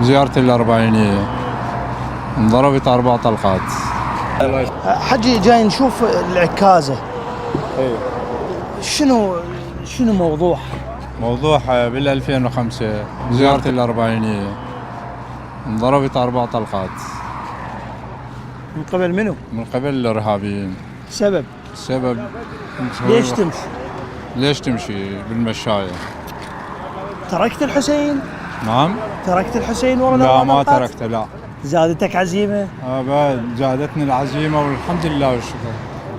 زيارة الأربعينية انضربت 4 طلقات. حجي جاي نشوف العكازة. شنو موضوعها بال 2005 زيارة الأربعينية انضربت 4 طلقات من قبل منو؟ من قبل الإرهابيين. سبب؟ السبب ليش تمشي؟ تمشي بالمشاية؟ تركت الحسين؟ نعم. تركت الحسين ورا لا ما الطلقات؟ تركته لا. زادتك عزيمة؟ بعد زادتني العزيمة والحمد لله والشكر.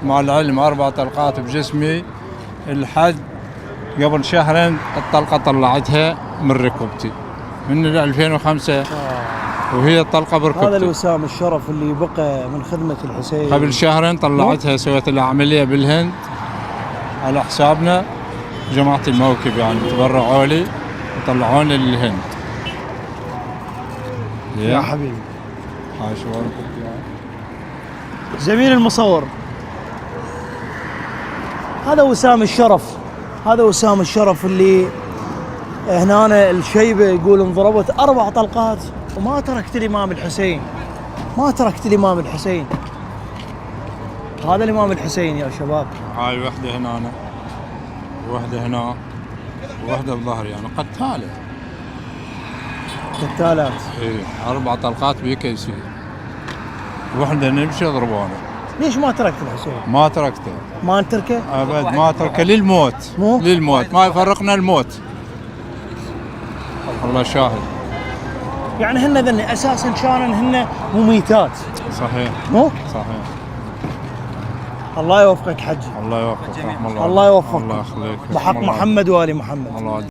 مع العلم 4 طلقات بجسمي الحد قبل شهرين الطلقة طلعتها من ركبتي من 2005 وهي الطلقة بركبتي. هذا الوسام الشرف اللي بقى من خدمة الحسين قبل شهرين طلعتها، سويت لها عملية بالهند على حسابنا، جماعة الموكب يعني تبرعوا لي وطلعوني للهند. يا حبيبي. هاي شوارك زميل المصور، هذا وسام الشرف، هذا وسام الشرف اللي هنا الشيبة يقول انضربت 4 طلقات وما تركت الإمام الحسين، ما تركت الإمام الحسين. هذا الإمام الحسين يا شباب. هاي وحدة هنا وحدة هنا وحدة بظهري يعني قتالة. قتالات. ايه 4 طلقات بكيسي. وحدة نمشي ضربونا. ليش ما تركت الحسين؟ ما تركته. ما نتركه؟ ابد ما تركه للموت. للموت ما يفرقنا الموت. الله شاهد. يعني هن ذن اساسا كانوا هن مميتات. صحيح. مو؟ صحيح. الله يوفقك حجي. الله يوفقك رحم الله. الله يوفقك. الله يخليك. بحق محمد وآل محمد. الله